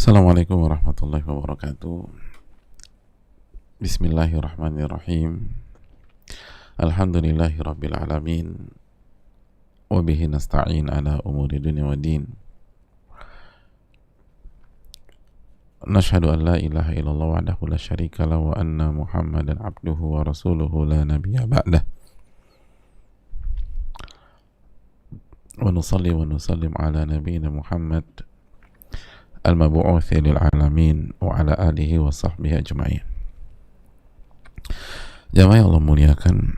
Assalamualaikum warahmatullahi wabarakatuh. Bismillahirrahmanirrahim. Alhamdulillahi rabbil alamin. Wabihi nasta'in ala umuri dunia wa din. Nashhadu an la ilaha illallah wahdahu la syarika lah wa anna Muhammadan abduhu wa rasuluhu la nabiyya ba'dah. Wa nusalli wa nusallim ala nabiyyina Muhammad al-mabu'uthi lil alamin wa ala alihi wa sahbihi ajma'in. Jamaah yang Allah muliakan,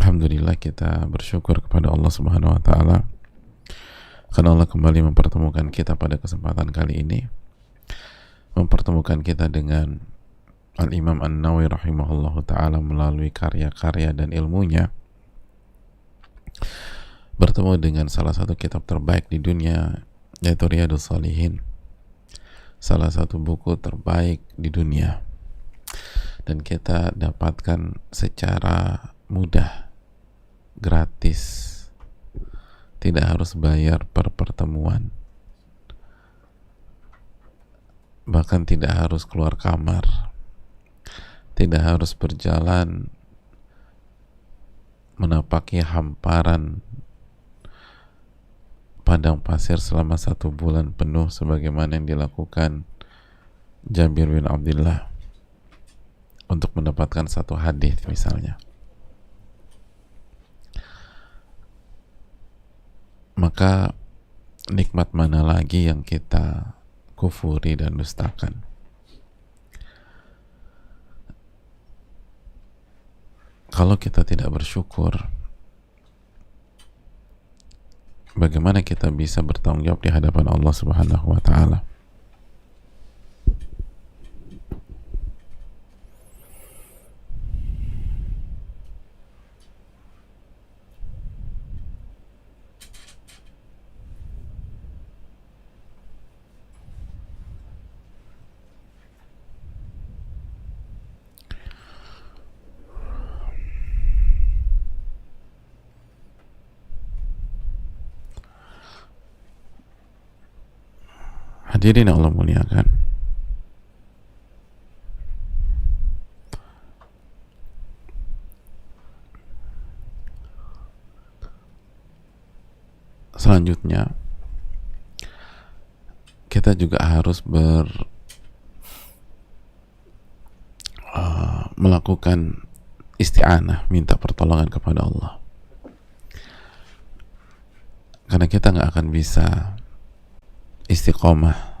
alhamdulillah kita bersyukur kepada Allah Subhanahu wa taala karena Allah kembali mempertemukan kita pada kesempatan kali ini, mempertemukan kita dengan Al-Imam An-Nawawi rahimahullahu taala melalui karya-karya dan ilmunya, bertemu dengan salah satu kitab terbaik di dunia, yaitu Riyadhus Shalihin, salah satu buku terbaik di dunia, dan kita dapatkan secara mudah, gratis, tidak harus bayar per pertemuan, bahkan tidak harus keluar kamar, tidak harus berjalan menapaki hamparan padang pasir selama 1 bulan penuh sebagaimana yang dilakukan Jabir bin Abdullah untuk mendapatkan satu hadis misalnya. Maka nikmat mana lagi yang kita kufuri dan dustakan? Kalau kita tidak bersyukur, bagaimana kita bisa bertanggung jawab di hadapan Allah Subhanahu wa taala? Hadirin yang Allah muliakan, selanjutnya kita juga harus melakukan isti'anah, minta pertolongan kepada Allah, karena kita nggak akan bisa istiqomah,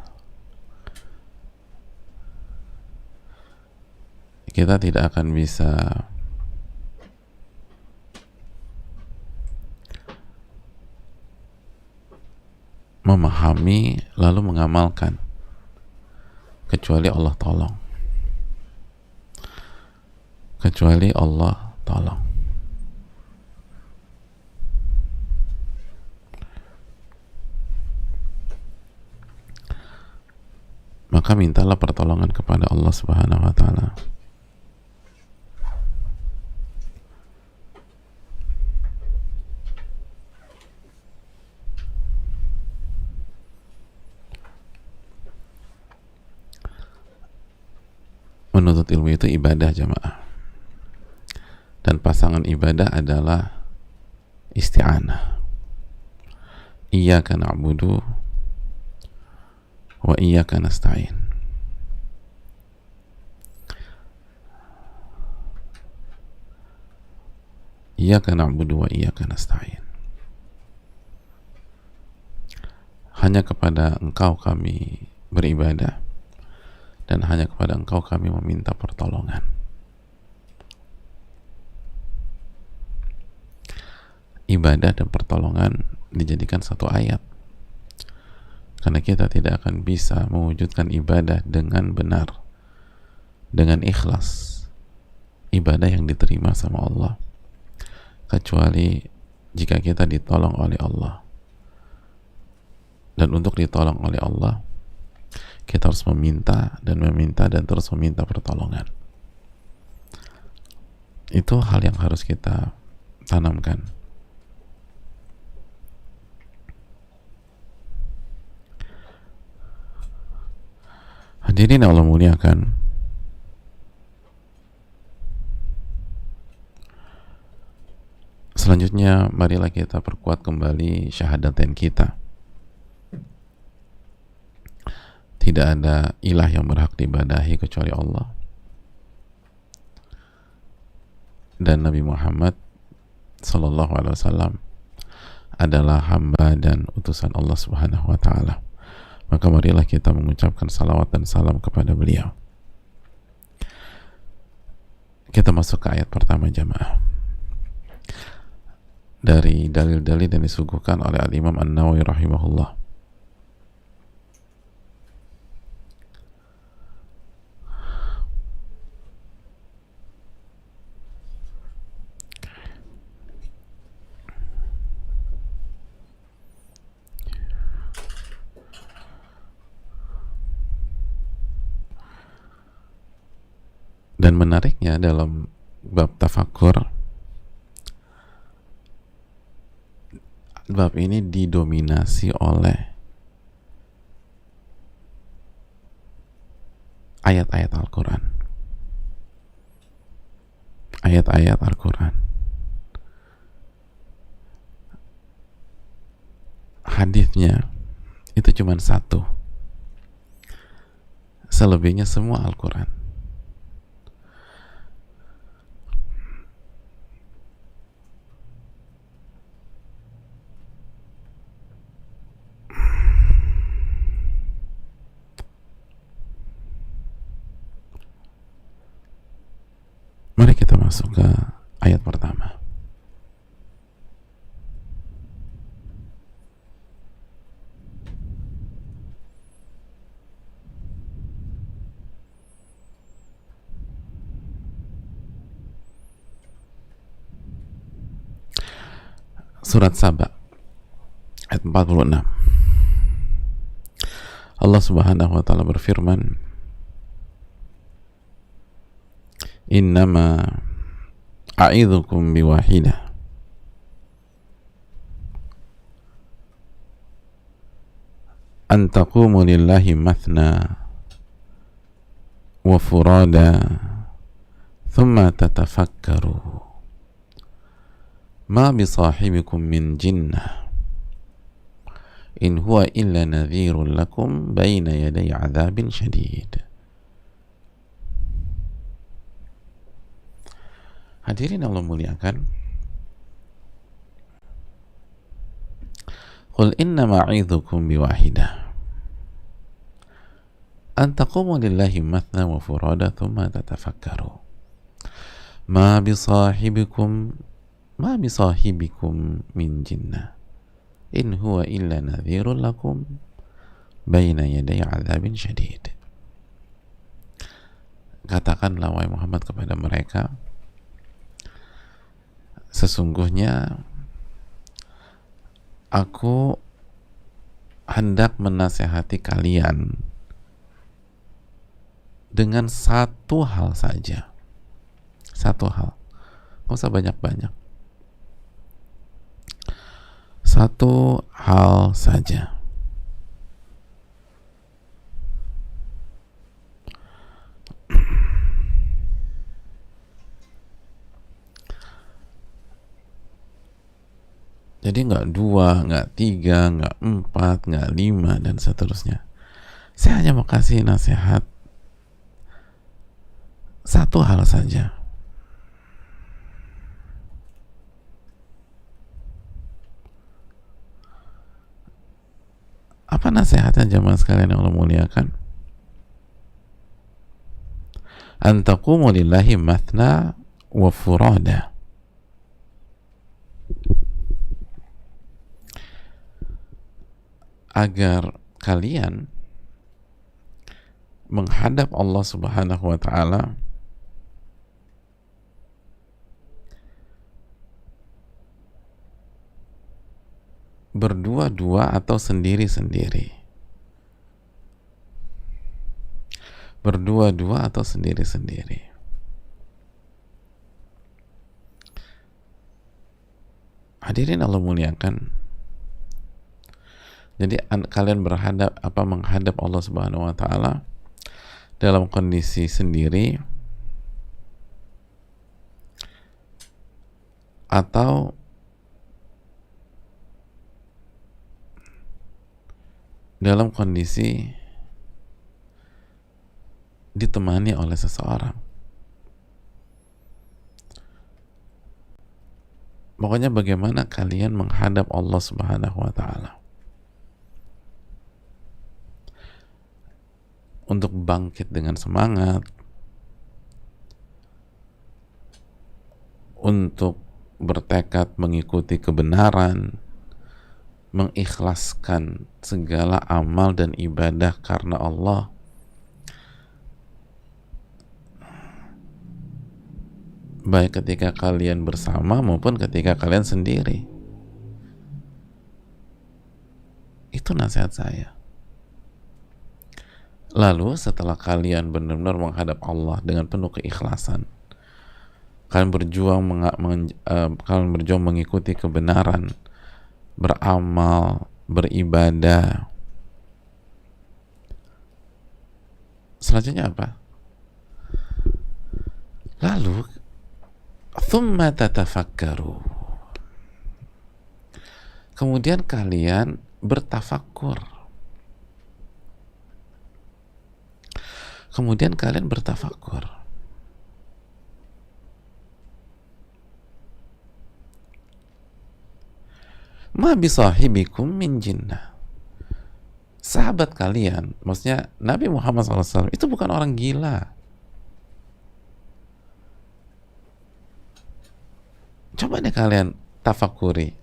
kita tidak akan bisa memahami lalu mengamalkan kecuali Allah tolong, kecuali Allah tolong. Maka mintalah pertolongan kepada Allah Subhanahu wa taala. Menuntut ilmu itu ibadah, jamaah. Dan pasangan ibadah adalah isti'anah. Iyyaka na'budu wa iyyaka nasta'in. Iyyaka na'budu wa iyyaka nasta'in. Hanya kepada Engkau kami beribadah, dan hanya kepada Engkau kami meminta pertolongan. Ibadah dan pertolongan dijadikan satu ayat, karena kita tidak akan bisa mewujudkan ibadah dengan benar, dengan ikhlas, ibadah yang diterima sama Allah, kecuali jika kita ditolong oleh Allah. Dan untuk ditolong oleh Allah, kita harus meminta dan meminta dan terus meminta pertolongan. Itu hal yang harus kita tanamkan. Hadirin Allah muliakan, selanjutnya marilah kita perkuat kembali syahadatain kita. Tidak ada ilah yang berhak diibadahi kecuali Allah, dan Nabi Muhammad Sallallahu Alaihi Wasallam adalah hamba dan utusan Allah Subhanahu Wa Taala. Maka marilah kita mengucapkan salawat dan salam kepada beliau. Kita masuk ke ayat pertama jamaah, dari dalil-dalil yang disuguhkan oleh Al-Imam An-Nawawi rahimahullah. Dan menariknya dalam bab tafakur, bab ini didominasi oleh ayat-ayat Al-Quran. Ayat-ayat Al-Quran. Hadisnya itu cuma satu. Selebihnya semua Al-Quran. Mari kita masuk ke ayat pertama. Surat Saba ayat 46. Allah Subhanahu wa taala berfirman, "Innama a'idzukum biwahidah, an taqumu lillahi mathna wa furada thumma tatafakkaru ma bisahibikum min jinnah in huwa illa nadhirun lakum baina yaday adzabin syadid." Hadirin Allah muliakan, qul innama a'idzukum biwahidah an taqumu lillahi mathna wa furada thumma tatafakkaru ma bisahibikum min jinnah in huwa illa nadhirun lakum baina yaday adzabin syadid. Katakanlah wahai Muhammad kepada mereka, sesungguhnya aku hendak menasehati kalian dengan satu hal saja. Satu hal. Nggak usah banyak-banyak. Satu hal saja. Jadi nggak 2, nggak 3, nggak 4, nggak 5, dan seterusnya. Saya hanya mau kasih nasihat satu hal saja. Apa nasihatnya jemaah sekalian yang Allah muliakan? An taqumu lillahi mathna wa furada. Agar kalian menghadap Allah Subhanahu wa taala berdua-dua atau sendiri-sendiri. Berdua-dua atau sendiri-sendiri. Hadirin Allah muliakan. Jadi kalian menghadap Allah Subhanahu wa taala dalam kondisi sendiri atau dalam kondisi ditemani oleh seseorang. Pokoknya bagaimana kalian menghadap Allah Subhanahu wa Ta'ala untuk bangkit dengan semangat, untuk bertekad mengikuti kebenaran, mengikhlaskan segala amal dan ibadah karena Allah, baik ketika kalian bersama maupun ketika kalian sendiri. Itu nasihat saya. Lalu setelah kalian benar-benar menghadap Allah dengan penuh keikhlasan, kalian berjuang mengikuti kebenaran, beramal, beribadah. Selanjutnya apa? Lalu thumma tatafakkaru, kemudian kalian bertafakkur. Kemudian kalian bertafakkur. Ma bisahibikum min jinnah. Sahabat kalian, maksudnya Nabi Muhammad SAW, itu bukan orang gila. Coba deh kalian tafakuri.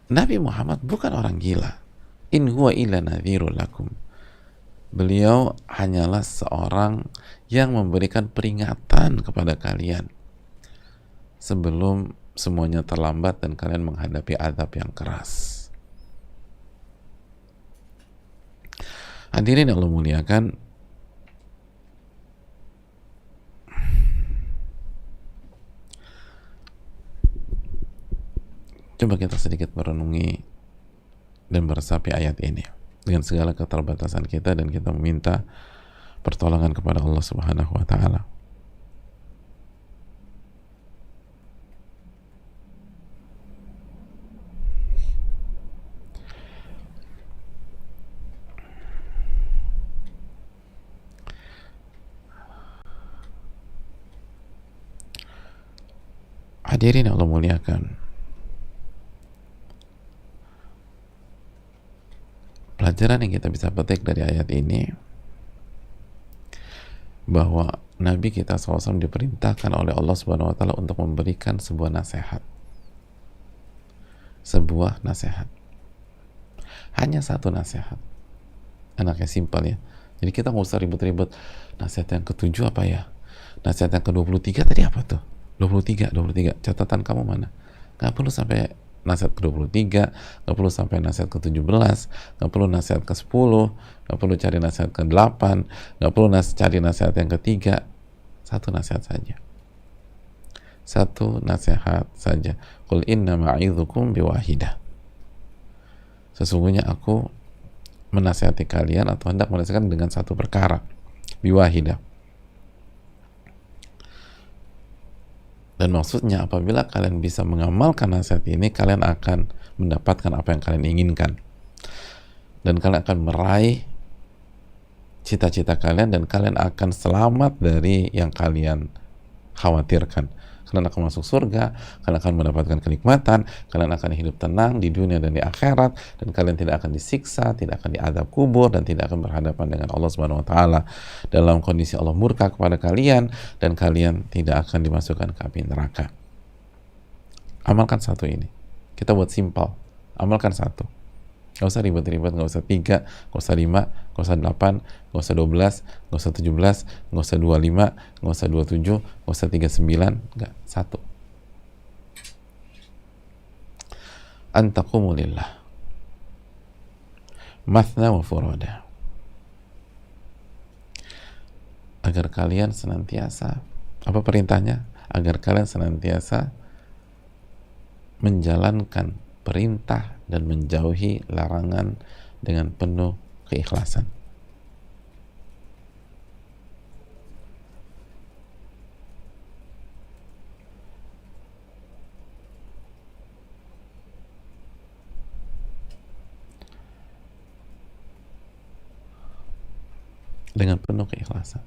Nabi Muhammad bukan orang gila. In huwa illa nadhirul lakum. Beliau hanyalah seorang yang memberikan peringatan kepada kalian sebelum semuanya terlambat dan kalian menghadapi azab yang keras. Hadirin yang Allah muliakan, coba kita sedikit merenungi dan meresapi ayat ini dengan segala keterbatasan kita, dan kita meminta pertolongan kepada Allah Subhanahu wa Ta'ala. Hadirin yang Allah muliakan, pelajaran yang kita bisa petik dari ayat ini bahwa Nabi kita SAW diperintahkan oleh Allah Subhanahu wa Ta'ala untuk memberikan sebuah nasihat. Sebuah nasihat. Hanya satu nasihat. Anaknya simpel ya. Jadi kita nggak usah ribut-ribut. Nasihat yang ke-7 apa ya? Nasihat yang ke-23 tadi apa tuh? 23. Catatan kamu mana? Nggak perlu sampai nasihat ke-23, nggak perlu sampai nasihat ke-17, nggak perlu nasihat ke-10, nggak perlu cari nasihat ke-8, nggak perlu cari nasihat yang ketiga. Satu nasihat saja. Satu nasihat saja. Qul inna ma'idzukum biwahidah. Sesungguhnya aku menasihati kalian atau hendak menasihatkan dengan satu perkara. Biwahidah. Dan maksudnya apabila kalian bisa mengamalkan nasihat ini, kalian akan mendapatkan apa yang kalian inginkan. Dan kalian akan meraih cita-cita kalian, dan kalian akan selamat dari yang kalian khawatirkan. Kalian akan masuk surga, kalian akan mendapatkan kenikmatan, kalian akan hidup tenang di dunia dan di akhirat, dan kalian tidak akan disiksa, tidak akan diazab kubur, dan tidak akan berhadapan dengan Allah Subhanahu wa Ta'ala dalam kondisi Allah murka kepada kalian, dan kalian tidak akan dimasukkan ke api neraka. Amalkan satu ini. Kita buat simpel. Amalkan satu. Gak usah ribet-ribet, gak usah 3, gak usah 5, gak usah 8, gak usah 12, gak usah 17, gak usah 25, gak usah 27, gak usah 39, gak, satu. Antaqumu lillah mathna wa furada, agar kalian senantiasa, apa perintahnya? Agar kalian senantiasa menjalankan perintah dan menjauhi larangan dengan penuh keikhlasan. dengan penuh keikhlasan.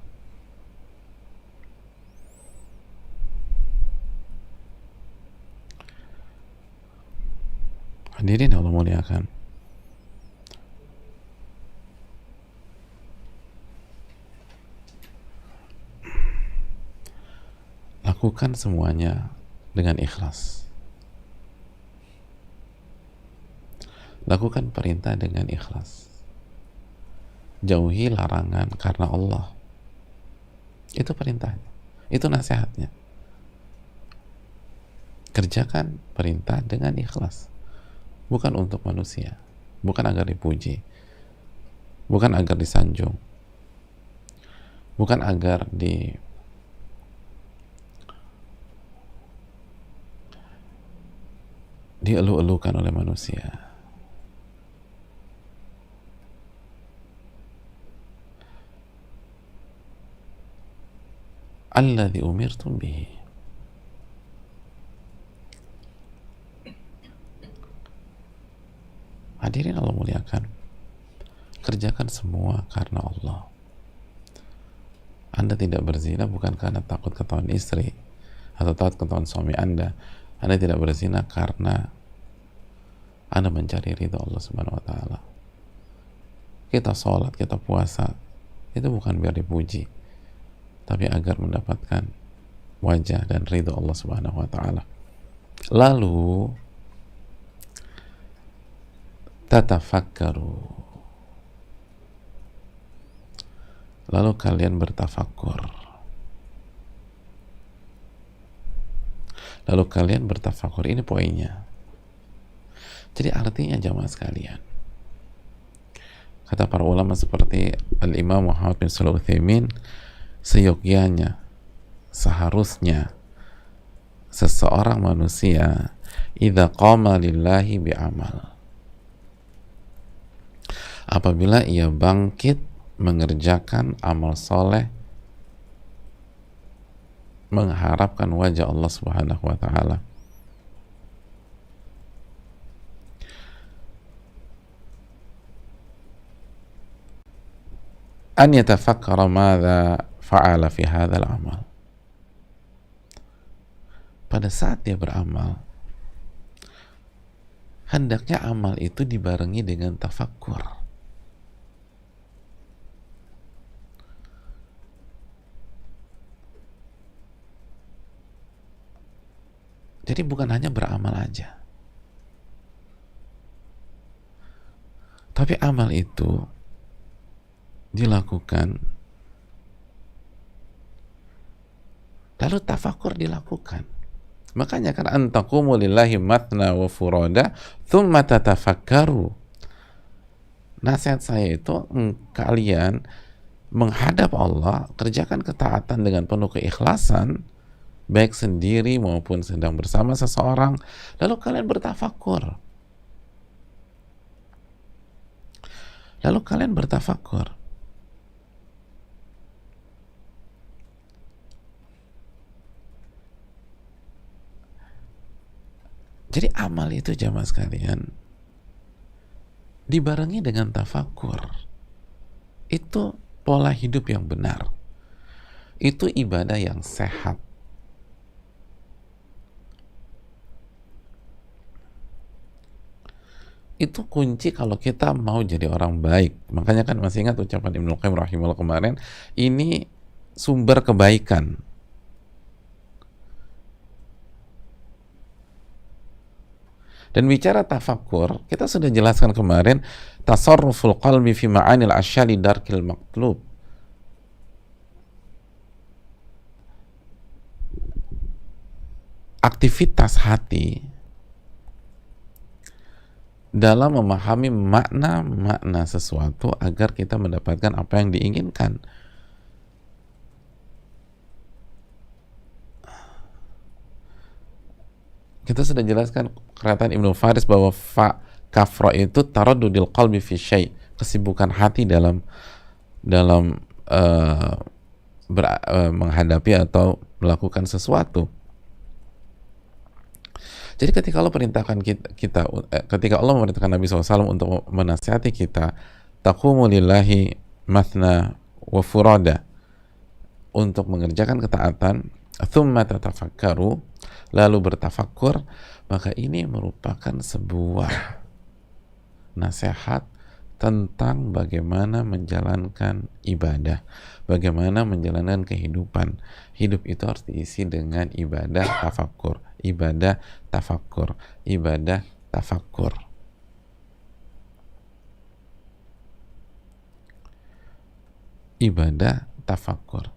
Hadirin Allah muliakan, lakukan semuanya dengan ikhlas. Lakukan perintah dengan ikhlas. Jauhi larangan karena Allah. Itu perintahnya, itu nasihatnya. Kerjakan perintah dengan ikhlas, bukan untuk manusia, bukan agar dipuji, bukan agar disanjung, bukan agar dielu-elukan oleh manusia. Alladzi umirtum bihi. Hadirin Allah muliakan, kerjakan semua karena Allah. Anda tidak berzina bukan karena takut ketahuan istri atau takut ketahuan suami Anda. Anda tidak berzina karena Anda mencari ridha Allah Subhanahu wa taala. Kita sholat, kita puasa, itu bukan biar dipuji, tapi agar mendapatkan wajah dan ridha Allah Subhanahu wa taala. Lalu tatafakkaru. Lalu kalian bertafakkur. Lalu kalian bertafakkur. Ini poinnya. Jadi artinya jamaah sekalian, kata para ulama seperti Al-Imam Muhammad bin Shalih Al-Utsaimin, seyogyanya, seharusnya seseorang manusia idza qama lillahi bi'amal, apabila ia bangkit mengerjakan amal soleh mengharapkan wajah Allah Subhanahu wa taala, an yatafakkara madza fa'ala fi hadzal amal. Pada saat dia beramal, hendaknya amal itu dibarengi dengan tafakkur. Jadi bukan hanya beramal aja, tapi amal itu dilakukan, lalu tafakkur dilakukan. Makanya kan antaqumu lillahi matna wa furada thumma tatafakkaru. Nasihat saya itu, kalian menghadap Allah, kerjakan ketaatan dengan penuh keikhlasan, baik sendiri maupun sedang bersama seseorang, lalu kalian bertafakkur. Lalu kalian bertafakkur. Jadi amal itu jamaah sekalian dibarengi dengan tafakkur. Itu pola hidup yang benar. Itu ibadah yang sehat. Itu kunci kalau kita mau jadi orang baik. Makanya kan masih ingat ucapan Ibnu Qayyim rahimahullah kemarin, ini sumber kebaikan. Dan bicara tafakkur, kita sudah jelaskan kemarin, tasarruful qalbi fi ma'anil asyali darkil maqlub. Aktivitas hati dalam memahami makna-makna sesuatu agar kita mendapatkan apa yang diinginkan. Kita sudah jelaskan perkataan Ibnu Faris bahwa kafra itu taraddudil qalbi fi syai', kesibukan hati dalam menghadapi atau melakukan sesuatu. Jadi ketika Allah perintahkan ketika Allah memerintahkan Nabi SAW untuk menasihati kita, taqumu lillahi mathna wa furada, untuk mengerjakan ketaatan, thumma tatafakkaru, lalu bertafakkur, maka ini merupakan sebuah nasihat tentang bagaimana menjalankan ibadah, bagaimana menjalankan kehidupan. Hidup itu harus diisi dengan ibadah tafakkur, ibadah tafakkur, ibadah tafakkur. Ibadah tafakkur.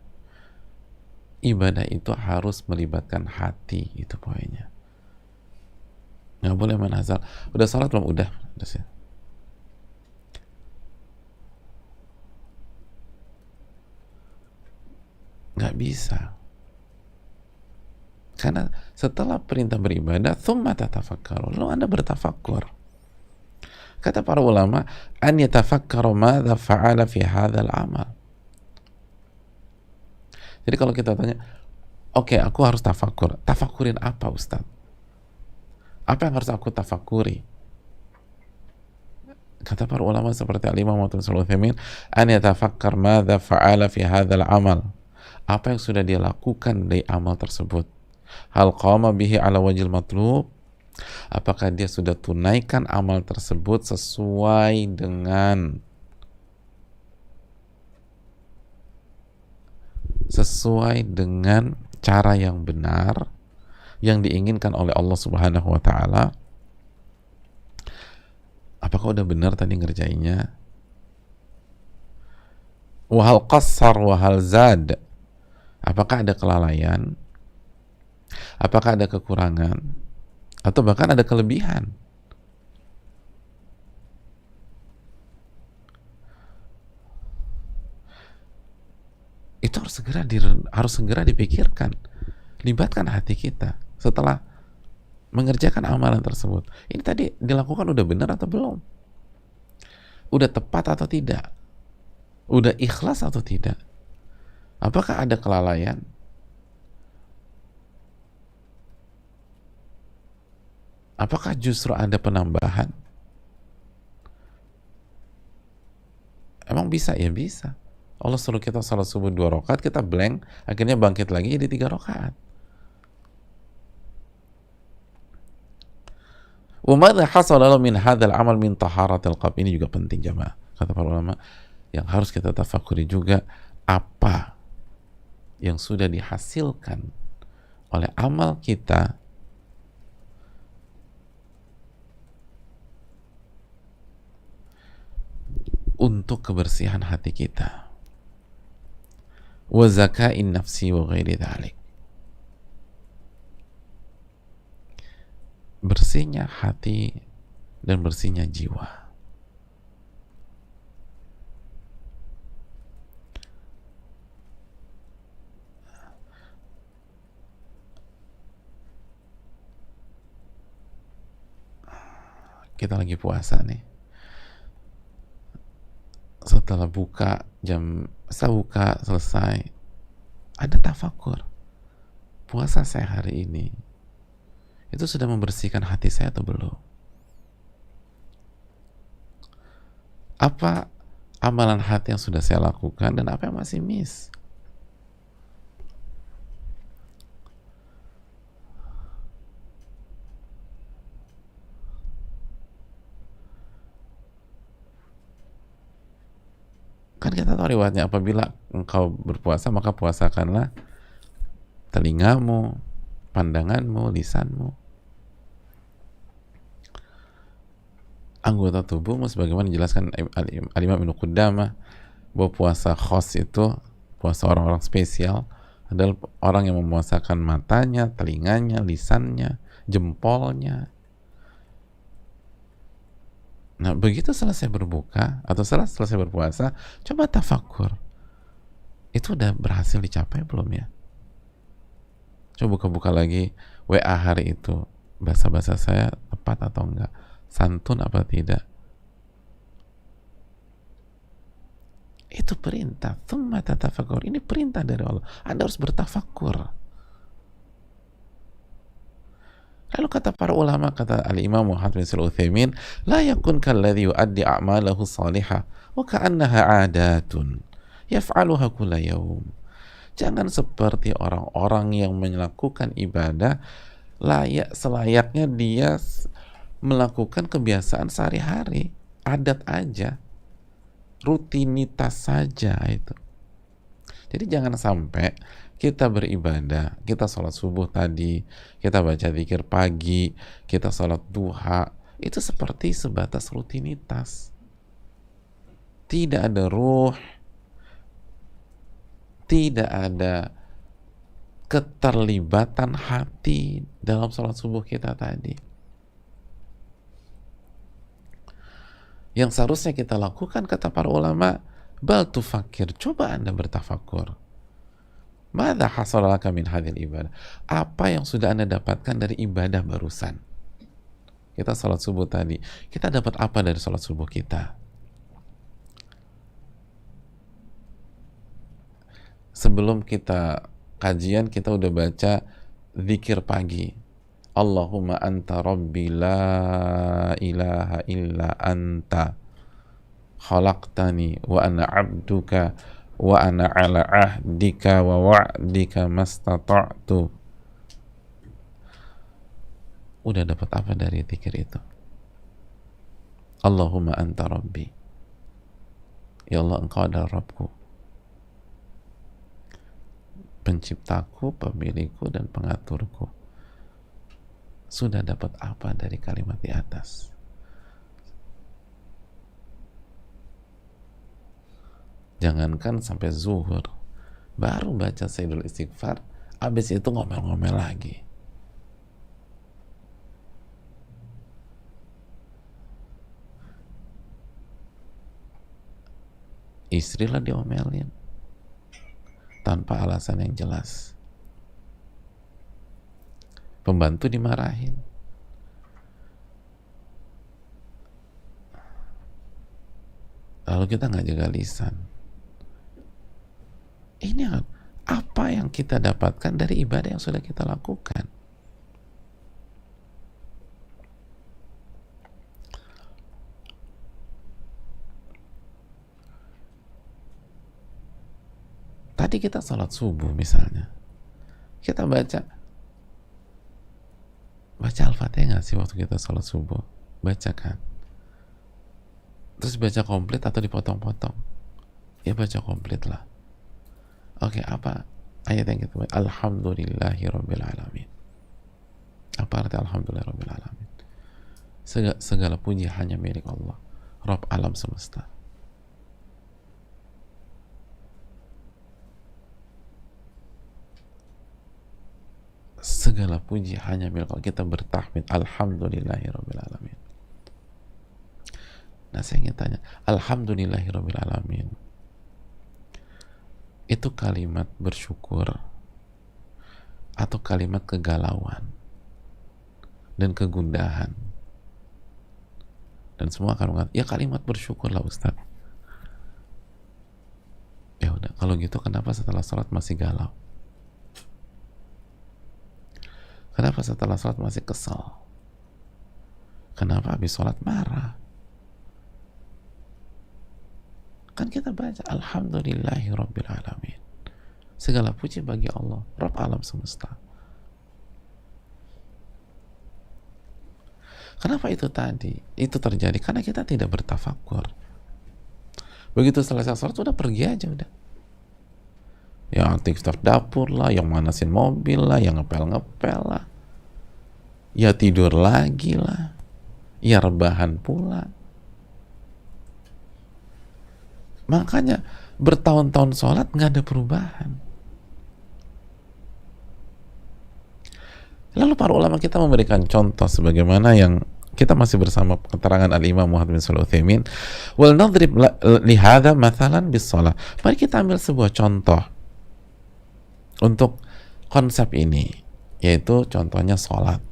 Ibadah itu harus melibatkan hati, itu poinnya. Nggak boleh main asal. Udah salat belum? Udah sih. Nggak bisa. Karena setelah perintah beribadah, thumma tatafakkaru, lalu Anda bertafakkur. Kata para ulama, an yatafakkaru madza fa'ala fi hadzal amal. Jadi kalau kita tanya, oke, aku harus tafakkur. Tafakurin apa, Ustaz? Apa yang harus aku tafakuri? Kata para ulama seperti Al-Imam Muhammad Al-Utsaimin, an yatafakkar madza fa'ala fi hadzal amal. Apa yang sudah dia lakukan dari amal tersebut? Hal qama bihi ala wajhil matlub? Apakah dia sudah tunaikan amal tersebut sesuai dengan cara yang benar yang diinginkan oleh Allah Subhanahu wa taala? Apakah udah benar tadi ngerjainnya? Wahal qassar wahal zad. Apakah ada kelalaian? Apakah ada kekurangan? Atau bahkan ada kelebihan? Itu harus segera dipikirkan. Libatkan hati kita setelah mengerjakan amalan tersebut. Ini tadi dilakukan udah benar atau belum? Udah tepat atau tidak? Udah ikhlas atau tidak? Apakah ada kelalaian? Apakah justru ada penambahan? Emang bisa? Ya bisa. Allah suruh kita salat subuh 2 rakaat, kita blank, akhirnya bangkit lagi jadi 3 rakaat. Wa madza hasala min hadzal amal min taharatil qalb. Ini juga penting jemaah. Kata para ulama, yang harus kita tafakuri juga, apa yang sudah dihasilkan oleh amal kita untuk kebersihan hati kita. Wa zakain nafsi wa ghairi dzalik. Bersihnya hati dan bersihnya jiwa. Kita lagi puasa nih. Setelah buka selesai, ada tafakur. Puasa saya hari ini itu sudah membersihkan hati saya atau belum? Apa amalan hati yang sudah saya lakukan dan apa yang masih miss? Kan kita tahu riwayatnya, apabila engkau berpuasa maka puasakanlah telingamu, pandanganmu, lisanmu, anggota tubuhmu, sebagaimana dijelaskan Al-Imam Ibnu Qudamah bahwa puasa khos itu, puasa orang-orang spesial, adalah orang yang memuasakan matanya, telinganya, lisannya, jempolnya. Nah, begitu selesai berbuka atau selesai berpuasa, coba tafakur. Itu udah berhasil dicapai belum ya? Coba buka-buka lagi WA hari itu. Bahasa-bahasa saya tepat atau enggak? Santun apa tidak? Itu perintah. Tsumma tatafakkur. Ini perintah dari Allah. Anda harus bertafakur. Lalu kata para ulama, kata Al-Imam Muhammad bin Al-Utsaimin, la yakun kalladzi yuaddi a'malahu salihah wa ka'annaha 'adatun Yaf'aluha kulla yaum. Jangan seperti orang-orang yang melakukan ibadah selayaknya dia melakukan kebiasaan sehari-hari, adat aja, rutinitas saja itu. Jadi jangan sampai kita beribadah, kita sholat subuh tadi, kita baca zikir pagi, kita sholat duha, itu seperti sebatas rutinitas. Tidak ada ruh, tidak ada keterlibatan hati dalam sholat subuh kita tadi. Yang seharusnya kita lakukan, kata para ulama, bal tufakir, coba Anda bertafakur. Madza hasala laka min hadhil ibadah? Apa yang sudah Anda dapatkan dari ibadah barusan? Kita sholat subuh tadi, kita dapat apa dari sholat subuh kita? Sebelum kita kajian, kita udah baca zikir pagi. Allahumma anta rabbi la ilaha illa anta khalaqtani wa ana abduka wa ana ala ahdika wa wa'dika mastata'tu. Udah dapat apa dari zikir itu? Allahumma anta rabbi, ya Allah, engkau adalah Rabbku, penciptaku, pemilikku, dan pengaturku. Sudah dapat apa dari kalimat di atas? Jangankan sampai zuhur, baru baca Sayyidul Istighfar, habis itu ngomel-ngomel lagi. Istri lah diomelin tanpa alasan yang jelas. Pembantu dimarahin. Lalu kita nggak jaga lisan. Ini apa yang kita dapatkan dari ibadah yang sudah kita lakukan? Tadi kita sholat subuh misalnya, kita baca Al-Fatihah nggak sih waktu kita sholat subuh? Baca kan? Terus baca komplit atau dipotong-potong? Ya baca komplit lah. Oke, apa ayat yang kita baca? Alhamdulillahi rabbil alamin. Apa arti alhamdulillah rabbil alamin? Segala puji hanya milik Allah, Rabb alam semesta. Segala puji hanya milik Allah. Kita bertahmid alhamdulillahi rabbil alamin. Nah, saya ingin tanya, alhamdulillahi rabbil alamin itu kalimat bersyukur atau kalimat kegalauan dan kegundahan? Dan semua akan mengatakan, ya kalimat bersyukur lah Ustaz. Ya udah, kalau gitu kenapa setelah sholat masih galau? Kenapa setelah sholat masih kesal? Kenapa habis sholat marah? Kan kita baca alhamdulillahi rabbil alamin, segala puji bagi Allah, Rabb alam semesta. Kenapa itu terjadi? Karena kita tidak bertafakur. Begitu selesai sholat udah pergi aja udah. Yang aktif dapur lah, yang manasin mobil lah, yang ngepel-ngepel lah, ya tidur lagi lah, ya rebahan pula. Makanya bertahun-tahun sholat nggak ada perubahan. Lalu para ulama kita memberikan contoh sebagaimana yang kita masih bersama keterangan Al-Imam Muhammad bin Shalih Al-Utsaimin, wal nadrib li hadza mathalan bis shalah. Mari kita ambil sebuah contoh untuk konsep ini, yaitu contohnya sholat.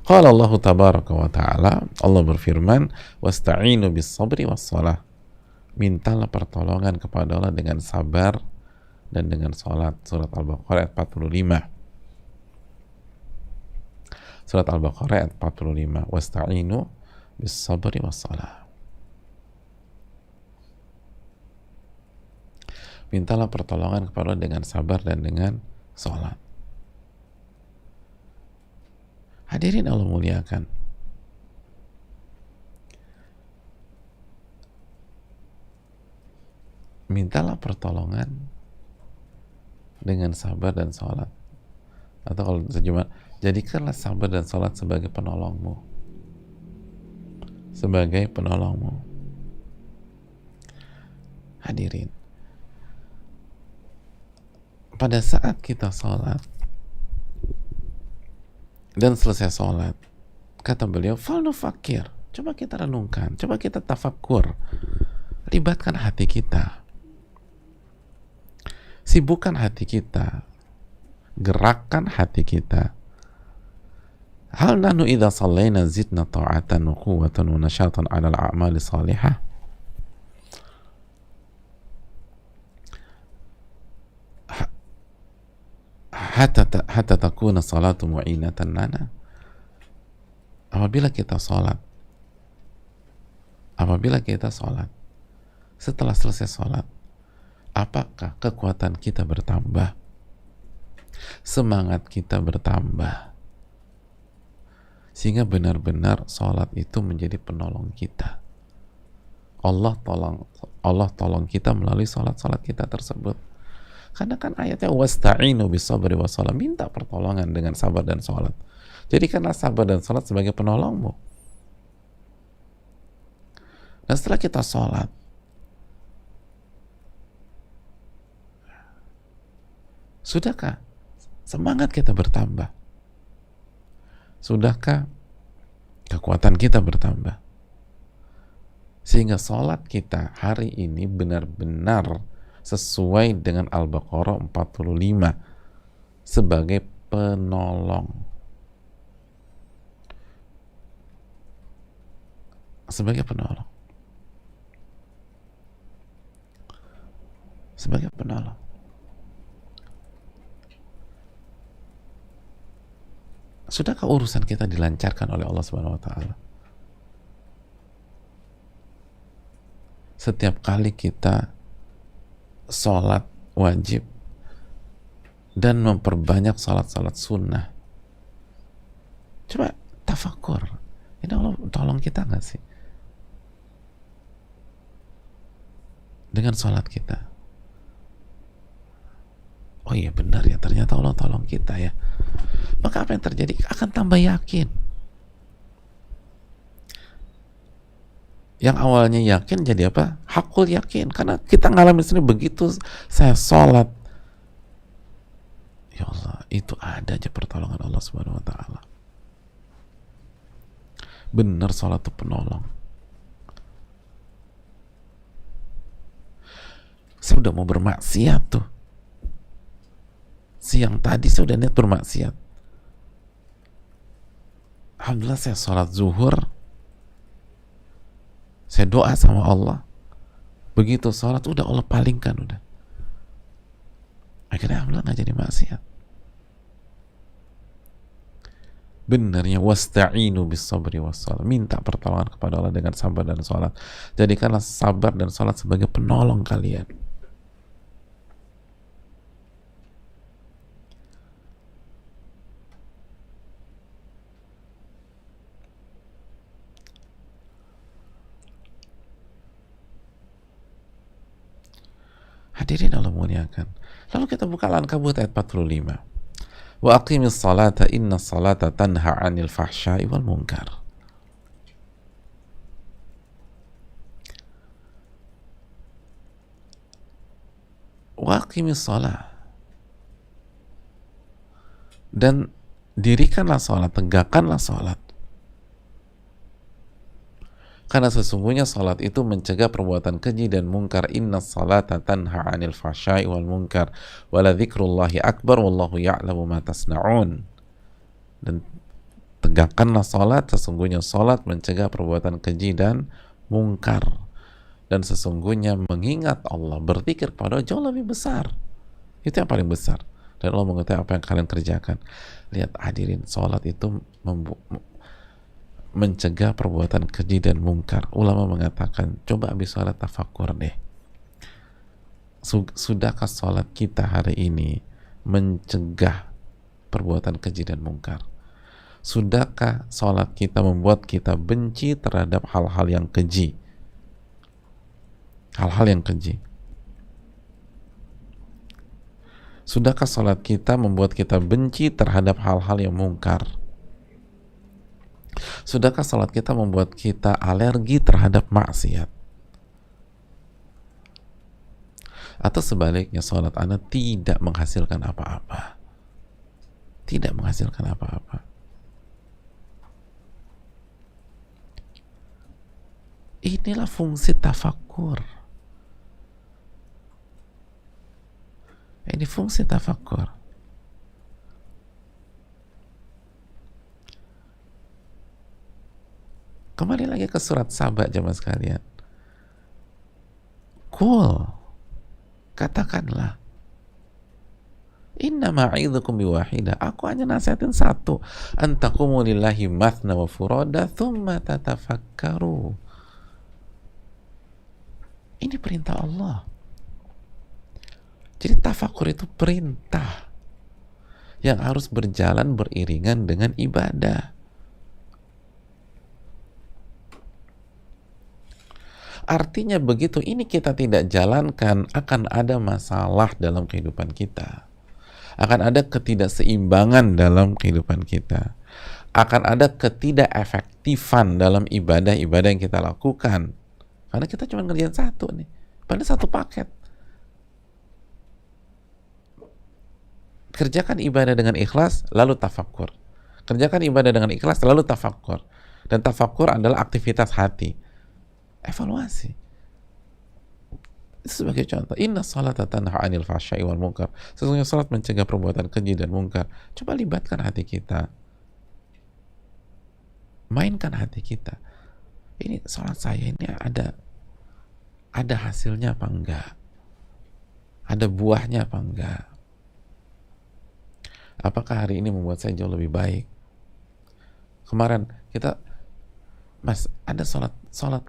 Qala Allah tabaraka wa ta'ala, Allah berfirman, wasta'inu bis sabri was shalah. Mintalah pertolongan kepada Allah dengan sabar dan dengan sholat. Surat Al-Baqarah ayat 45. Surat Al-Baqarah ayat 45. Wasta'inu bis sabri was shalah. mintalah pertolongan kepada Allah dengan sabar dan dengan sholat. Hadirin Allah muliakan, mintalah pertolongan dengan sabar dan sholat. Atau kalau terjemah, jadikanlah sabar dan sholat sebagai penolongmu, sebagai penolongmu. Hadirin, pada saat kita sholat dan selesai sholat, kata beliau, fal nufakir, coba kita renungkan, coba kita tafakur, libatkan hati kita, sibukkan hati kita, gerakkan hati kita. Hal nahnu idza sallayna zidna ta'atan wa quwwatan wa nashatan 'ala al-a'mali salihah. Hatta takuna salatu mu'inatan lana. Apabila kita sholat, setelah selesai sholat, apakah kekuatan kita bertambah, semangat kita bertambah, sehingga benar-benar sholat itu menjadi penolong kita. Allah tolong kita melalui sholat kita tersebut. Karena kan ayatnya wasta'inu bis-sabri was-shalah, minta pertolongan dengan sabar dan sholat. Jadi karena sabar dan sholat sebagai penolongmu. Dan setelah kita sholat, sudahkah semangat kita bertambah? Sudahkah kekuatan kita bertambah? Sehingga sholat kita hari ini benar-benar sesuai dengan Al-Baqarah 45 sebagai penolong. Sebagai penolong. Sebagai penolong. Sudahkah urusan kita dilancarkan oleh Allah Subhanahu wa taala? Setiap kali kita sholat wajib dan memperbanyak sholat sunnah, coba tafakur, ini Allah tolong kita nggak sih dengan sholat kita? Oh iya benar ya, ternyata Allah tolong kita ya. Maka apa yang terjadi? Akan tambah yakin. Yang awalnya yakin jadi apa? Hakul yakin. Karena kita ngalamin sendiri, begitu saya sholat, ya Allah, itu ada aja pertolongan Allah Subhanahu wa taala. Benar, sholat itu penolong. Saya udah mau bermaksiat tuh. Siang tadi saya udah niat bermaksiat. Alhamdulillah saya sholat zuhur, saya doa sama Allah. Begitu sholat udah Allah palingkan udah. Akhirnya alhamdulillah nggak jadi maksiat. Benarnya wasta'inu bis-sabri was-shalah, minta pertolongan kepada Allah dengan sabar dan sholat. Jadikanlah sabar dan sholat sebagai penolong kalian. Hadirin Allah muliakan. Lalu kita buka Al-Ankabut ayat 45. Wa aqimis salata inna salata tanha 'anil fahsya'i wal munkar. Wa aqimis salat. Dan dirikanlah salat, tegakkanlah salat. Karena sesungguhnya salat itu mencegah perbuatan keji dan mungkar. Inna salata tanha 'anil fahsya'i wal munkar wa la dzikrullahi akbar wallahu ya'lamu ma tasna'un. Dan tegakkanlah salat, sesungguhnya salat mencegah perbuatan keji dan mungkar. Dan sesungguhnya mengingat Allah, berzikir pada jauh lebih besar. Itu yang paling besar. Dan Allah mengetahui apa yang kalian kerjakan. Lihat hadirin, salat itu mencegah perbuatan keji dan mungkar. Ulama mengatakan, coba habis sholat tafakur deh. Sudahkah sholat kita hari ini mencegah perbuatan keji dan mungkar? Sudahkah sholat kita membuat kita benci terhadap hal-hal yang keji? Hal-hal yang keji. Sudahkah sholat kita membuat kita benci terhadap hal-hal yang mungkar? Sudahkah sholat kita membuat kita alergi terhadap maksiat? Atau sebaliknya, sholat Anda tidak menghasilkan apa-apa? Tidak menghasilkan apa-apa. Inilah fungsi tafakkur. Ini fungsi tafakkur. Kembali lagi ke surat Saba, jemaah sekalian. Katakanlah, inna ma'idhukum biwahidah, aku hanya nasihatin satu, antaqumu lillahi mathna wa furada thumma tatafakkaru. Ini perintah Allah. Jadi tafakur itu perintah yang harus berjalan beriringan dengan ibadah. Artinya begitu ini kita tidak jalankan, akan ada masalah dalam kehidupan kita. Akan ada ketidakseimbangan dalam kehidupan kita. Akan ada ketidakefektifan dalam ibadah-ibadah yang kita lakukan. Karena kita cuma ngerjain satu nih. Padahal satu paket. Kerjakan ibadah dengan ikhlas, lalu tafakkur. Kerjakan ibadah dengan ikhlas, lalu tafakkur. Dan tafakkur adalah aktivitas hati. Evaluasi. Itu sebagai contoh. Inna salata tanha 'anil fahsya'i wal munkar. Sesungguhnya salat mencegah perbuatan keji dan mungkar. Coba libatkan hati kita. Mainkan hati kita. Ini salat saya ini ada hasilnya apa enggak? Ada buahnya apa enggak? Apakah hari ini membuat saya jauh lebih baik? Kemarin kita, Mas, ada sholat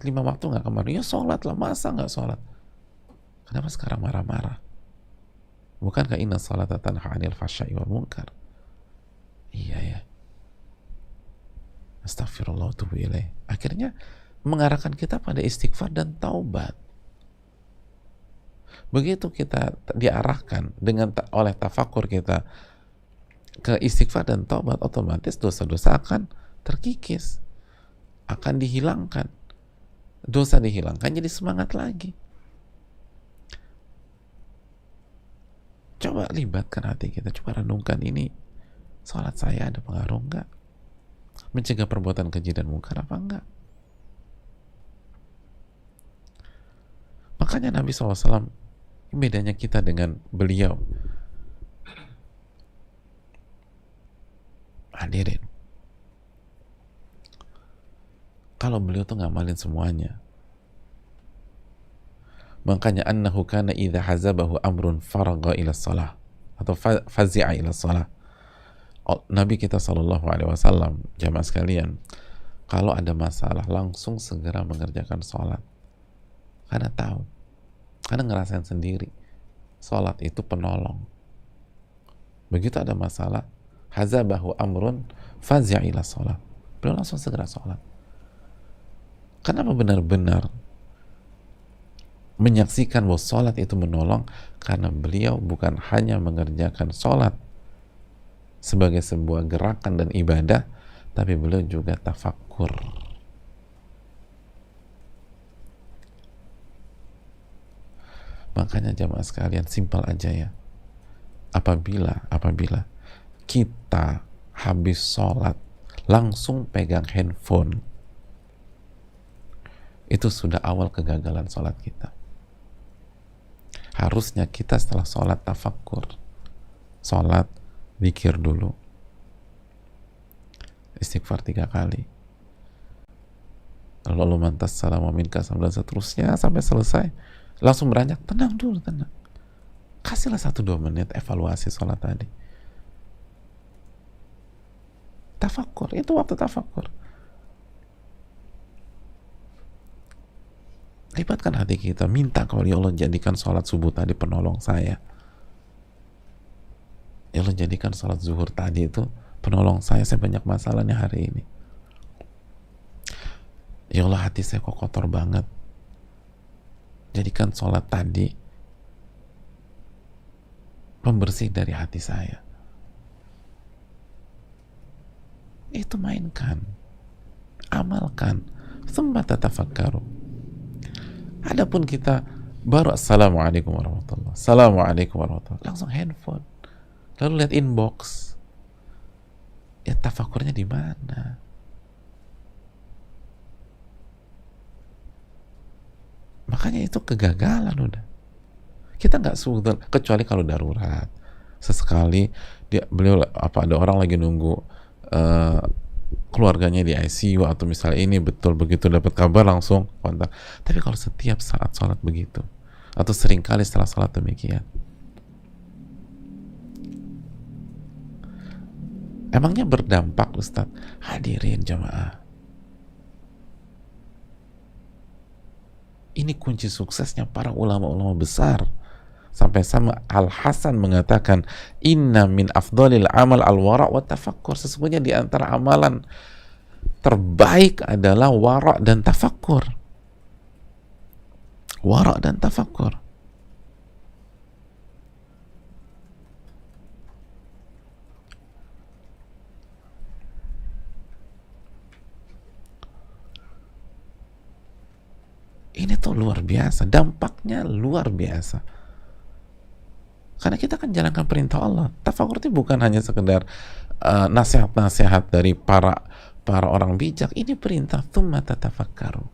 5 waktu nggak kemarin? Ya sholat lah, masa nggak sholat? Kenapa sekarang marah-marah? Bukankah inna sholata tanha 'anil fahsya'i wal munkar? Iya ya. Astagfirullah wa atubu ilaih. Akhirnya mengarahkan kita pada istighfar dan taubat. Begitu kita diarahkan oleh tafakur kita ke istighfar dan taubat, otomatis dosa-dosa akan terkikis, akan dihilangkan. Dosa dihilangkan, jadi semangat lagi. Coba libatkan hati kita, coba renungkan, ini sholat saya ada pengaruh enggak? Mencegah perbuatan keji dan mungkar apa enggak? Makanya Nabi SAW, bedanya kita dengan beliau, hadirin, kalau beliau tuh ngamalin semuanya. Makanya annahu kana idza hazabahu amrun faragha ila shalah atau fazi'a ila shalah. Nabi kita sallallahu alaihi wasallam, jamaah sekalian, kalau ada masalah langsung segera mengerjakan sholat. Karena tahu, karena ngerasain sendiri, sholat itu penolong. Begitu ada masalah, hazabahu amrun fazi'a ila shalah, beliau langsung segera sholat. Kenapa benar-benar menyaksikan bahwa sholat itu menolong? Karena beliau bukan hanya mengerjakan sholat sebagai sebuah gerakan dan ibadah, tapi beliau juga tafakkur. Makanya jamaah sekalian, simpel aja ya. Apabila kita habis sholat langsung pegang handphone, itu sudah awal kegagalan sholat kita. Harusnya kita setelah sholat tafakkur, sholat zikir dulu, istighfar 3 kali, lalu mantas salam minka dan seterusnya sampai selesai, langsung beranjak, tenang dulu, tenang, kasihlah 1-2 menit evaluasi sholat tadi. Tafakkur, itu waktu tafakkur. Libatkan hati kita, minta kepada Allah, jadikan sholat subuh tadi penolong saya. Ya Allah, jadikan sholat zuhur tadi itu penolong saya banyak masalahnya hari ini. Ya Allah, hati saya kok kotor banget. Jadikan sholat tadi pembersih dari hati saya. Itu mainkan, amalkan, tsumma tatafakkaru. Adapun kita baru assalamualaikum warahmatullah, assalamualaikum warahmatullah, langsung handphone, lalu lihat inbox, ya tafakurnya di mana? Makanya itu kegagalan udah. Kita nggak sudah, kecuali kalau darurat. Sesekali ada orang lagi nunggu keluarganya di ICU, atau misalnya ini betul begitu dapat kabar langsung kontak. Tapi kalau setiap saat sholat begitu, atau seringkali setelah sholat demikian, emangnya berdampak, Ustaz? Hadirin jamaah, ini kunci suksesnya para ulama-ulama besar. Sampai sama Al-Hasan mengatakan, inna min afdhalil amal al-wara' wa tafakkur. Sesungguhnya di antara amalan terbaik adalah wara' dan tafakkur. Wara' dan tafakkur. Ini tuh luar biasa, dampaknya luar biasa. Karena kita kan jalankan perintah Allah. Tafakur itu bukan hanya sekedar nasihat-nasihat dari para orang bijak. Ini perintah, tsumma tatafakkaru.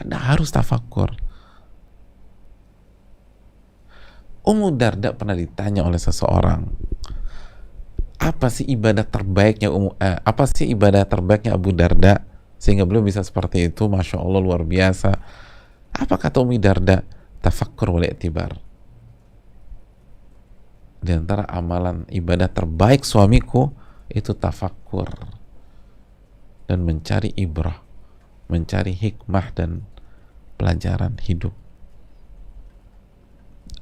Anda harus tafakur. Ummu Darda pernah ditanya oleh seseorang, apa sih ibadah terbaiknya Abu Darda sehingga beliau bisa seperti itu? Masya Allah, luar biasa. Apa kata Ummi Darda? Tafakkur wal i'tibar. Di antara amalan ibadah terbaik suamiku itu tafakkur dan mencari ibrah, mencari hikmah dan pelajaran hidup,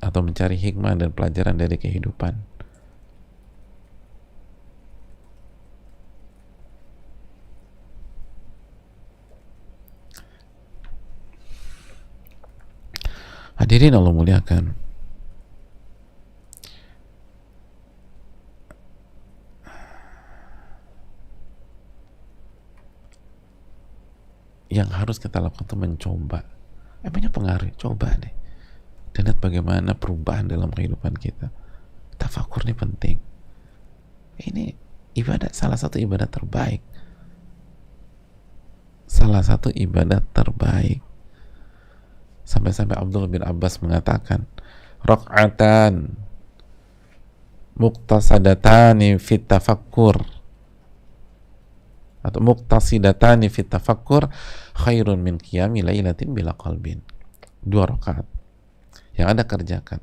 atau mencari hikmah dan pelajaran dari kehidupan. Hadirin Allah muliakan, yang harus kita lakukan itu mencoba. Emangnya pengaruh? Coba deh dan lihat bagaimana perubahan dalam kehidupan kita. Tafakur ini penting. Ini ibadah, salah satu ibadah terbaik. Salah satu ibadah terbaik. Sampai-sampai Abdullah bin Abbas mengatakan, raq'atan muqtasadatani fit tafakkur, atau muqtasidatani fit tafakkur khairun min qiyami lailatin bila qalbin. 2 rakaat yang Anda kerjakan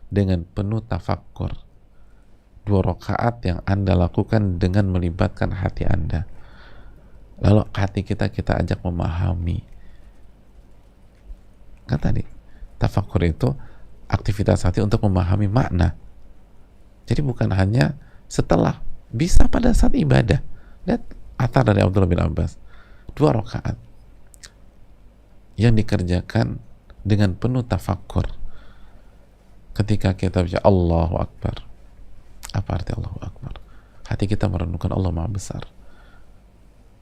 dengan penuh tafakkur, 2 rakaat yang Anda lakukan dengan melibatkan hati Anda, lalu hati kita ajak memahami. Kan tadi tafakkur itu aktivitas hati untuk memahami makna. Jadi bukan hanya setelah, bisa pada saat ibadah. Lihat athar dari Abdullah bin Abbas, 2 rakaat yang dikerjakan dengan penuh tafakkur. Ketika kita bicara Allahu Akbar, apa arti Allahu Akbar? Hati kita merenungkan Allah Maha Besar.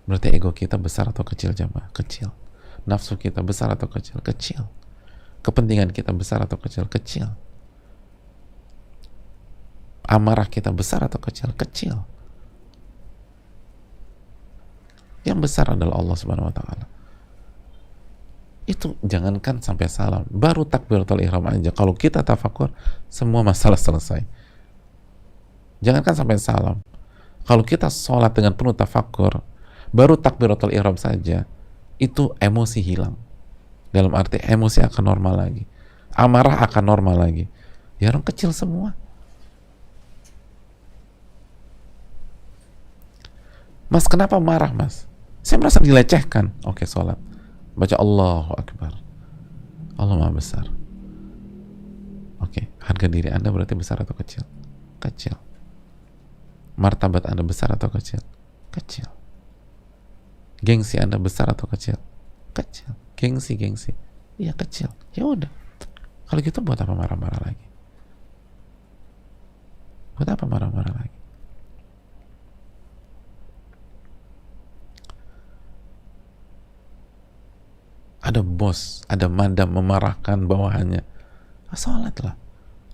Berarti ego kita besar atau kecil jamaah? Kecil. Nafsu kita besar atau kecil? Kecil. Kepentingan kita besar atau kecil? Kecil. Amarah kita besar atau kecil? Kecil. Yang besar adalah Allah Subhanahu wa Ta'ala. Itu jangankan sampai salam, baru takbiratul ihram aja, kalau kita tafakur, semua masalah selesai. Jangankan sampai salam, kalau kita sholat dengan penuh tafakur, baru takbiratul ihram saja, itu emosi hilang. Dalam arti emosi akan normal lagi, amarah akan normal lagi. Ya orang kecil semua. Mas, kenapa marah mas? Saya merasa dilecehkan. Oke, sholat. Baca Allahu Akbar. Allah Maha Besar. Oke, harga diri Anda berarti besar atau kecil? Kecil. Martabat Anda besar atau kecil? Kecil. Gengsi Anda besar atau kecil? Kecil. Gengsi. Iya, kecil. Ya udah. Kalau gitu buat apa marah-marah lagi? Buat apa marah-marah lagi? Ada bos, ada madam memarahkan bawahannya. Salatlah.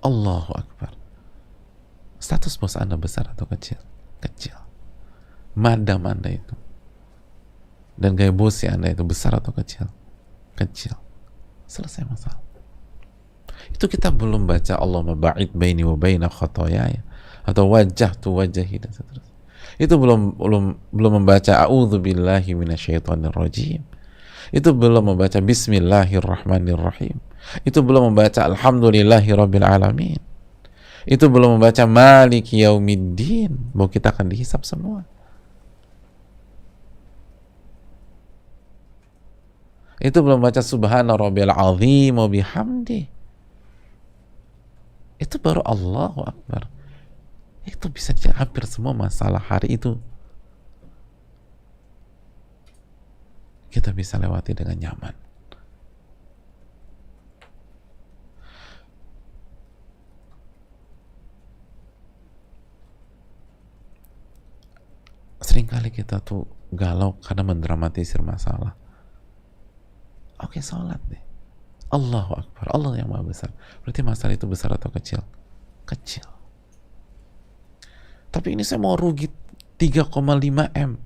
Allahu Akbar. Status bos Anda besar atau kecil? Kecil. Madam Anda itu dan gaya bosi Anda itu besar atau kecil? Kecil. Selesai masalah. Itu kita belum baca Allahumma ba'id baini wa baina khotoyaya atau wajah tu wajahi dan seterusnya. Itu belum membaca a'udzubillahi minasyaitonir rajim. Itu belum membaca bismillahirrahmanirrahim. Itu belum membaca alhamdulillahi rabbil alamin. Itu belum membaca maliki yaumiddin, bahwa kita akan dihisap semua. Itu belum membaca subhana rabbil azim wa bihamdi. Itu baru Allahu Akbar. Itu bisa hampir semua masalah hari itu kita bisa lewati dengan nyaman. Seringkali kita tuh galau karena mendramatisir masalah. Oke, sholat deh. Allahu Akbar. Allah yang Maha Besar. Berarti masalah itu besar atau kecil? Kecil. Tapi ini saya mau rugi 3,5 M.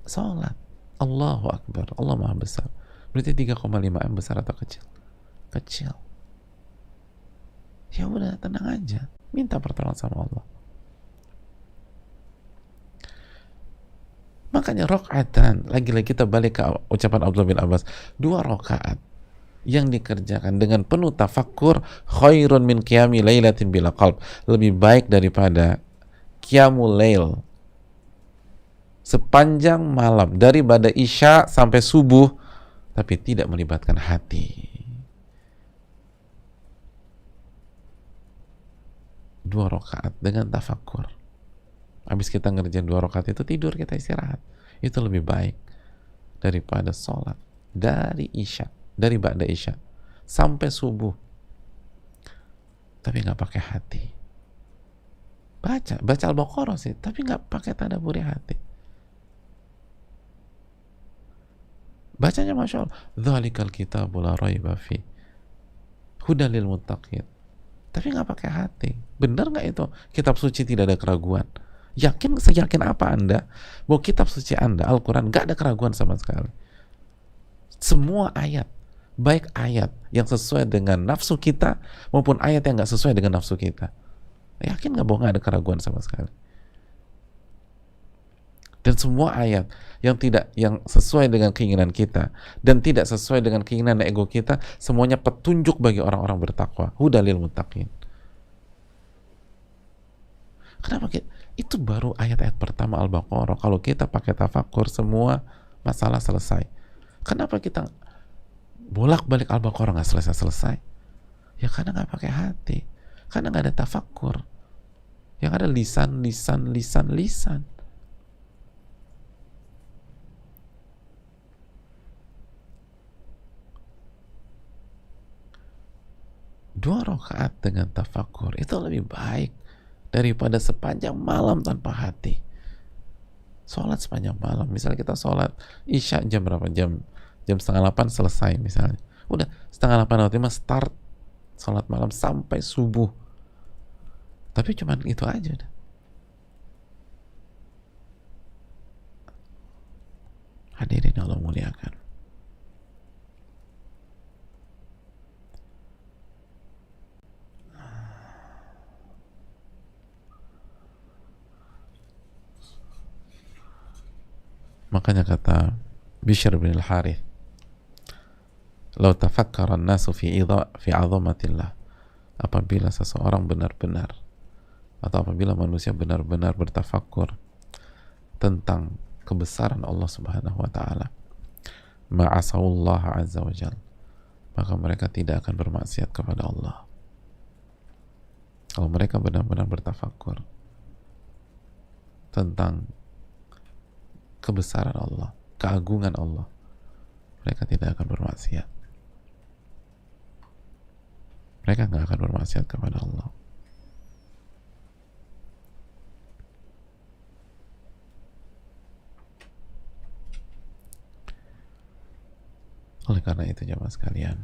Sholat. Allahu Akbar. Allah Maha Besar. Berarti 3,5 M besar atau kecil? Kecil. Ya udah, tenang aja. Minta pertolongan sama Allah. Makanya rakaatan, lagi-lagi kita balik ke ucapan Abdullah bin Abbas, 2 rakaat yang dikerjakan dengan penuh tafakkur khairun min qiyami lailatin bila qalb, lebih baik daripada qiyamul lail sepanjang malam dari pada isya sampai subuh tapi tidak melibatkan hati. 2 rakaat dengan tafakkur. Habis kita ngerjain 2 rakaat itu tidur, kita istirahat. Itu lebih baik daripada sholat dari isya, dari ba'da isya sampai subuh tapi nggak pakai hati. Baca Al-Baqarah sih, tapi nggak pakai tadabburi hati. Bacanya Masya Allah, dzalikal kitabu la raiba fi hudal lil muttaqin, tapi nggak pakai hati. Benar nggak itu kitab suci tidak ada keraguan? Seyakin apa Anda bahwa kitab suci Anda, Al-Quran, gak ada keraguan sama sekali? Semua ayat, baik ayat yang sesuai dengan nafsu kita maupun ayat yang gak sesuai dengan nafsu kita, yakin gak bahwa gak ada keraguan sama sekali? Dan semua ayat yang sesuai dengan keinginan kita dan tidak sesuai dengan keinginan ego kita, semuanya petunjuk bagi orang-orang bertakwa. Hudalil muttaqin. Kenapa kita? Itu baru ayat-ayat pertama Al-Baqarah. Kalau kita pakai tafakkur, semua masalah selesai. Kenapa kita bolak-balik Al-Baqarah nggak selesai-selesai? Ya karena nggak pakai hati, karena nggak ada tafakkur. Yang ada lisan. 2 rakaat dengan tafakkur itu lebih baik daripada sepanjang malam tanpa hati. Sholat sepanjang malam, misalnya kita sholat isya jam berapa? Jam 7:30 selesai misalnya. Udah 7:30 start sholat malam sampai subuh. Tapi cuman itu aja udah. Hadirin Allah muliakan. Makanya kata Bishr bin al-Harith, "Lau tafakkara an-nasu fi 'azamatillah." Apabila seseorang benar-benar atau apabila manusia benar-benar bertafakkur tentang kebesaran Allah Subhanahu wa taala, ma'asawullah azza wa jal, maka mereka tidak akan bermaksiat kepada Allah. Kalau mereka benar-benar bertafakur tentang kebesaran Allah, keagungan Allah, mereka tidak akan bermaksiat. Mereka nggak akan bermaksiat kepada Allah. Oleh karena itu jemaah sekalian,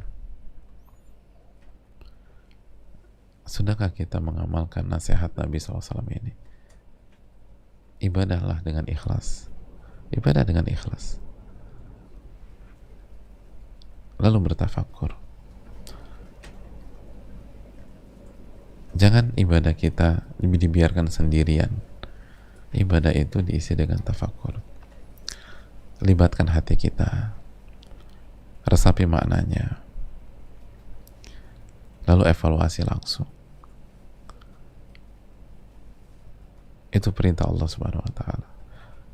sudahkah kita mengamalkan nasihat Nabi SAW ini? Ibadahlah dengan ikhlas. Ibadah dengan ikhlas. Lalu bertafakur. Jangan ibadah kita dibiarkan sendirian. Ibadah itu diisi dengan tafakur. Libatkan hati kita. Resapi maknanya. Lalu evaluasi langsung. Itu perintah Allah Subhanahu wa taala.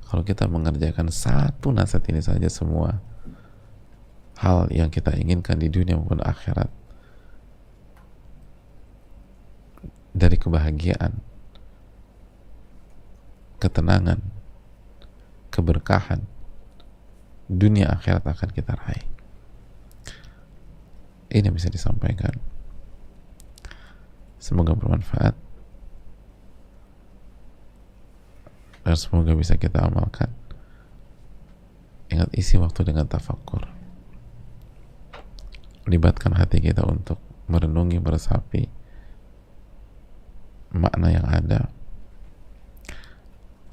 Kalau kita mengerjakan satu nasihat ini saja, semua hal yang kita inginkan di dunia maupun akhirat, dari kebahagiaan, ketenangan, keberkahan, dunia akhirat akan kita raih. Ini bisa disampaikan. Semoga bermanfaat dan semoga bisa kita amalkan. Ingat, isi waktu dengan tafakur. Libatkan hati kita untuk merenungi, meresapi makna yang ada.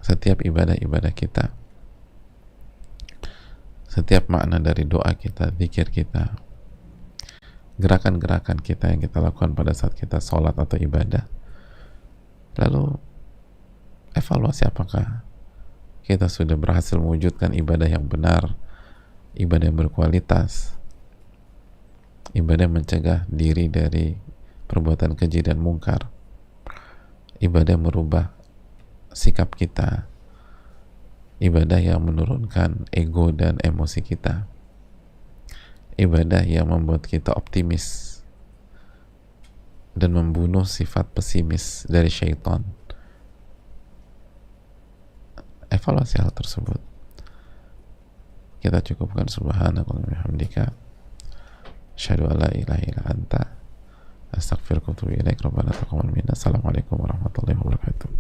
Setiap ibadah-ibadah kita, setiap makna dari doa kita, zikir kita, gerakan-gerakan kita yang kita lakukan pada saat kita sholat atau ibadah, lalu evaluasi apakah kita sudah berhasil mewujudkan ibadah yang benar, ibadah yang berkualitas, ibadah yang mencegah diri dari perbuatan keji dan mungkar, ibadah yang merubah sikap kita, ibadah yang menurunkan ego dan emosi kita, ibadah yang membuat kita optimis dan membunuh sifat pesimis dari syaitan. Evaluasi hal tersebut. Kita cukupkan. Subhanakallahumma wa bihamdika, asyhadu an la ilaha illa anta, astaghfiruka wa atubu ilaik. Rabbana taqabbal minna. Assalamualaikum warahmatullahi wabarakatuh.